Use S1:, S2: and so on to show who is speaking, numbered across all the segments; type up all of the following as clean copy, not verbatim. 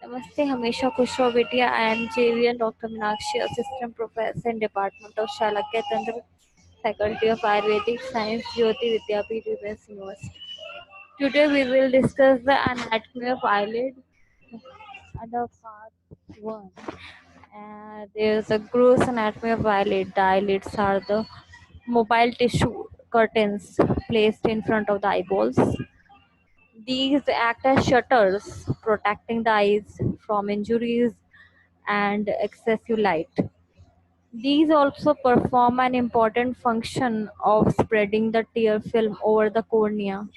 S1: नमस्ते, हमेशा खुश रहो बेटिया। I am JVN Dr. Meenakshi, Assistant Professor in Department of Shalakya Tantra, Faculty of Ayurvedic Science, Jyoti Vidyapeeth, Women's University. Today we will discuss the anatomy of eyelid under part 1. There is a gross anatomy of eyelid. The eyelids are the mobile tissue curtains placed in front of the eyeballs. These act as shutters, protecting the eyes from injuries and excessive light. These also perform an important function of spreading the tear film over the cornea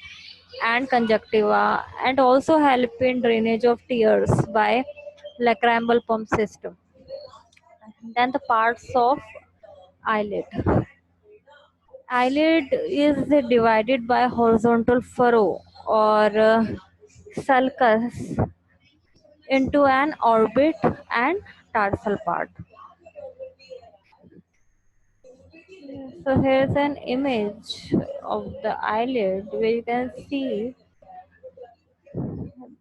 S1: and conjunctiva, and also help in drainage of tears by lacrimal pump system. Then the parts of eyelid. Eyelid is divided by horizontal furrow or sulcus into an orbit and tarsal part. So here's an image of the eyelid where you can see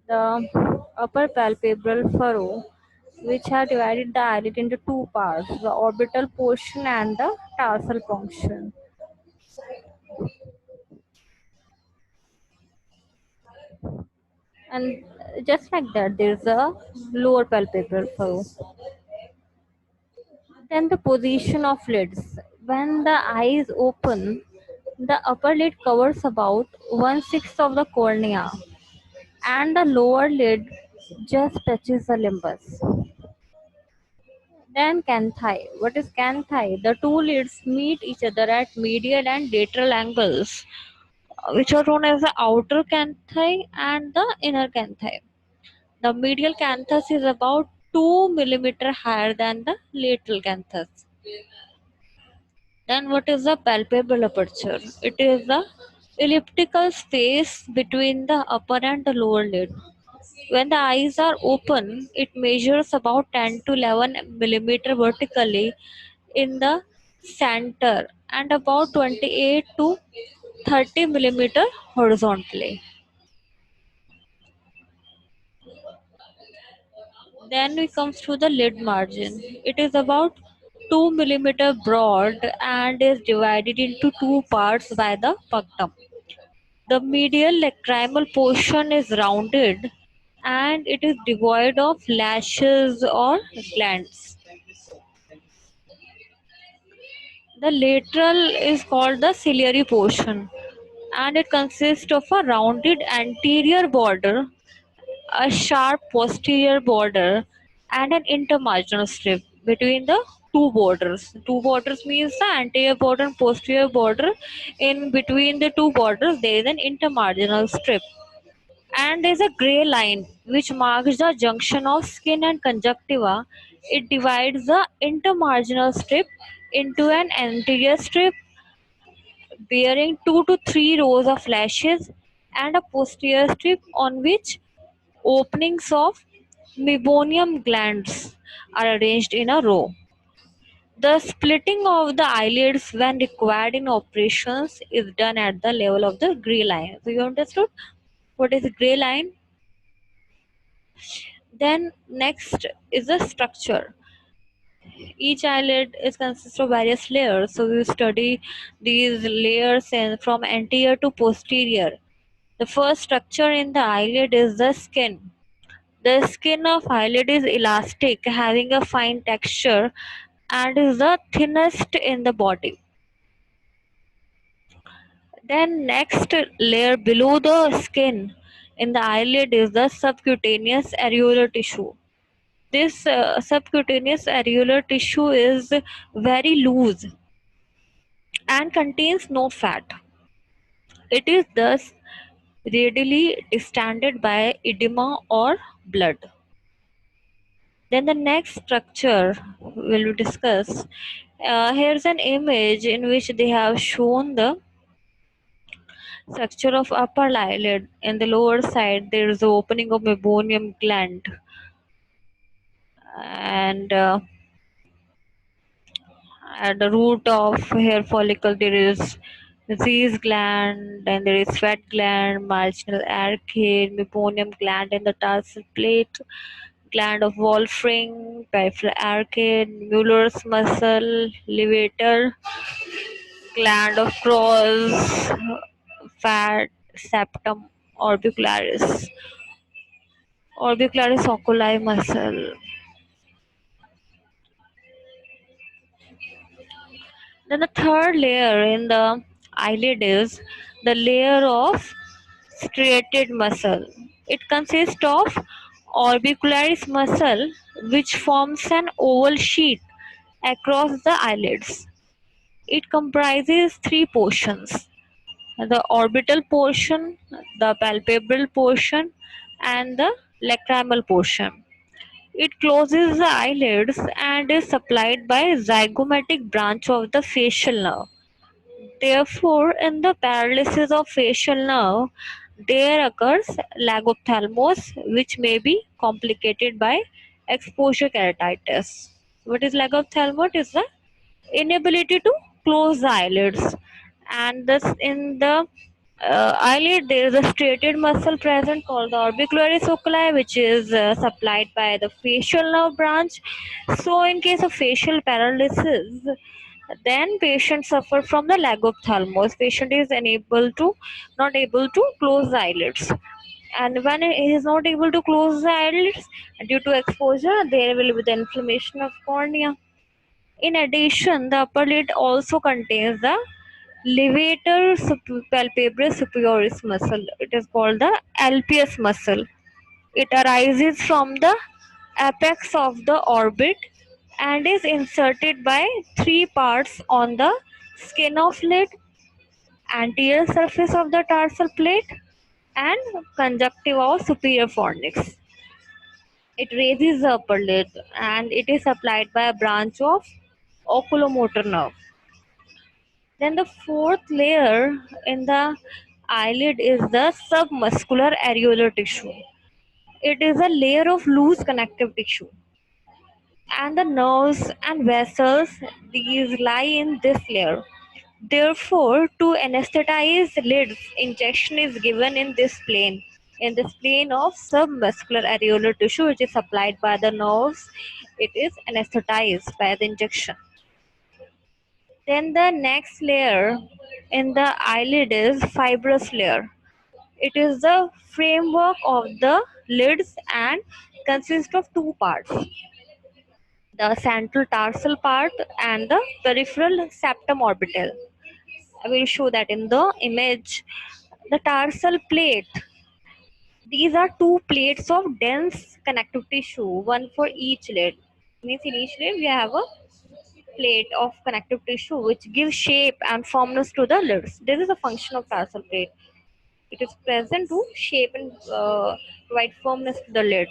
S1: the upper palpebral furrow, which have divided the eyelid into two parts, the orbital portion and the tarsal portion. And just like that, there's a lower palpebral furrow. Then the position of lids. When the eye is open, the upper lid covers about 1/6 of the cornea and the lower lid just touches the limbus. Then canthi. What is canthi? The two lids meet each other at medial and lateral angles, which are known as the outer canthi and the inner canthi. The medial canthus is about 2 millimeter higher than the lateral canthus. Then what is the palpebral aperture? It is the elliptical space between the upper and the lower lid. When the eyes are open, it measures about 10 to 11 millimeter vertically in the center and about 28 to 30 millimeter horizontally. Then we comes to the lid margin. It is about 2 millimeter broad and is divided into two parts by the punctum. The medial lacrimal portion is rounded and it is devoid of lashes or glands. The lateral is called the ciliary portion and it consists of a rounded anterior border, a sharp posterior border, and an intermarginal strip between the two borders. Two borders means the anterior border and posterior border. In between the two borders, there is an intermarginal strip. And there's a gray line which marks the junction of skin and conjunctiva. It divides the intermarginal strip into an anterior strip bearing 2 to 3 rows of lashes and a posterior strip on which openings of meibomian glands are arranged in a row. The splitting of the eyelids when required in operations is done at the level of the gray line. So you understood what is gray line? Then next is the structure. Each eyelid is consists of various layers. So we study these layers and from anterior to posterior. The first structure in the eyelid is the skin. The skin of eyelid is elastic, having a fine texture, and is the thinnest in the body. Then next layer below the skin in the eyelid is the subcutaneous areolar tissue. This subcutaneous areolar tissue is very loose and contains no fat. It is thus readily distended by edema or blood. Then the next structure will be discussed. Here's an image in which they have shown the structure of upper eyelid. In the lower side, there is the opening of meibomian gland, and at the root of hair follicle there is disease gland, and there is fat gland, marginal arcade, meibomian gland in the tarsal plate. gland of Wolfram, peripheral arcade, Mueller's muscle, levator, gland of Cross, fat, septum orbicularis, orbicularis oculi muscle. Then the third layer in the eyelid is the layer of striated muscle. It consists of orbicularis muscle which forms an oval sheet across the eyelids. It comprises three portions: the orbital portion, the palpebral portion, and the lacrimal portion. It closes the eyelids and is supplied by zygomatic branch of the facial nerve. Therefore, in the paralysis of facial nerve, there occurs lagophthalmos, which may be complicated by exposure keratitis. What is lagophthalmos? It is the inability to close the eyelids, and thus in the eyelid there is a striated muscle present called the orbicularis oculi, which is supplied by the facial nerve branch. So in case of facial paralysis, then patient suffer from the lagophthalmos. Patient is unable to not able to close the eyelids, and when he is not able to close the eyelids due to exposure, there will be the inflammation of cornea. In addition, the upper lid also contains the levator palpebrae superioris muscle. It is called the LPS muscle. It arises from the apex of the orbit and is inserted by three parts on the skin of lid, anterior surface of the tarsal plate, and conjunctiva of superior fornix. It raises the upper lid and it is supplied by a branch of oculomotor nerve. Then the fourth layer in the eyelid is the submuscular areolar tissue. It is a layer of loose connective tissue, and the nerves and vessels, these lie in this layer. Therefore, to anesthetize lids, injection is given in this plane of submuscular areolar tissue, which is supplied by the nerves. It is anesthetized by the injection. Then the next layer in the eyelid is fibrous layer. It is the framework of the lids and consists of two parts: the central tarsal part and the peripheral septum orbital. I will show that in the image. The tarsal plate. These are two plates of dense connective tissue, one for each lid. Means in each lid we have a plate of connective tissue which gives shape and firmness to the lids. This is a function of tarsal plate. It is present to shape and provide firmness to the lids.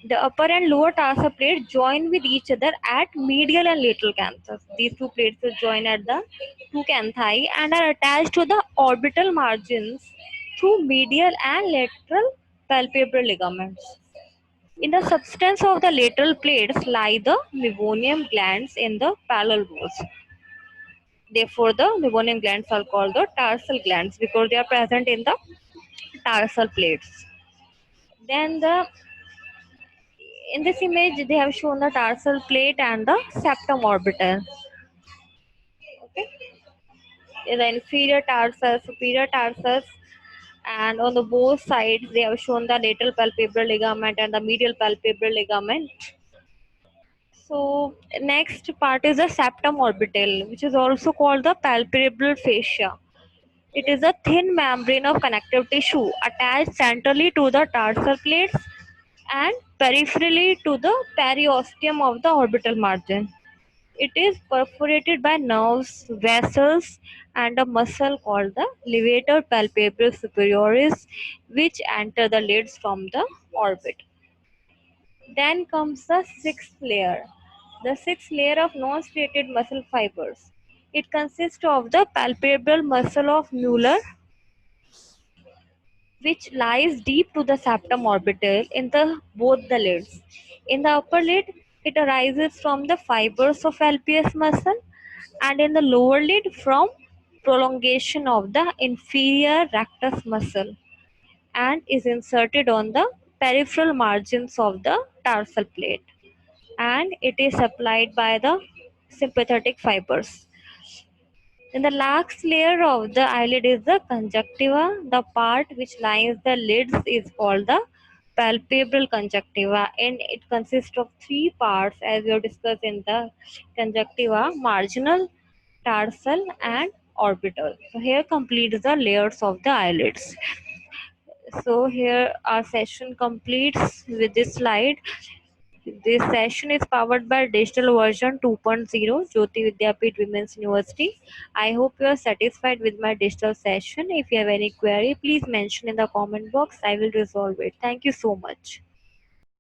S1: The upper and lower tarsal plate join with each other at medial and lateral canthus. These two plates will join at the two canthi and are attached to the orbital margins through medial and lateral palpebral ligaments. In the substance of the lateral plates lie the meibomian glands in the parallel rows. Therefore, the meibomian glands are called the tarsal glands because they are present in the tarsal plates. Then the in this image they have shown the tarsal plate and the septum orbital. Okay, in the inferior tarsus, superior tarsus, and on the both sides they have shown the lateral palpebral ligament and the medial palpebral ligament. So next part is the septum orbital, which is also called the palpebral fascia. It is a thin membrane of connective tissue attached centrally to the tarsal plates and peripherally to the periosteum of the orbital margin. It is perforated by nerves, vessels, and a muscle called the levator palpebrae superioris, which enter the lids from the orbit. Then comes the sixth layer. The sixth layer of non-striated muscle fibers. It consists of the palpebral muscle of Mueller, which lies deep to the septum orbital in the both the lids. In the upper lid, it arises from the fibers of LPS muscle, and in the lower lid from prolongation of the inferior rectus muscle, and is inserted on the peripheral margins of the tarsal plate, and it is supplied by the sympathetic fibers. Then the last layer of the eyelid is the conjunctiva. The part which lines the lids is called the palpebral conjunctiva, and it consists of three parts as we have discussed in the conjunctiva: marginal, tarsal, and orbital. So here completes the layers of the eyelids. So here our session completes with this slide. This session is powered by digital version 2.0 Jyoti Vidyapeeth Women's University. I hope you are satisfied with my digital session. If you have any query, please mention in the comment box. I will resolve it. Thank you so much.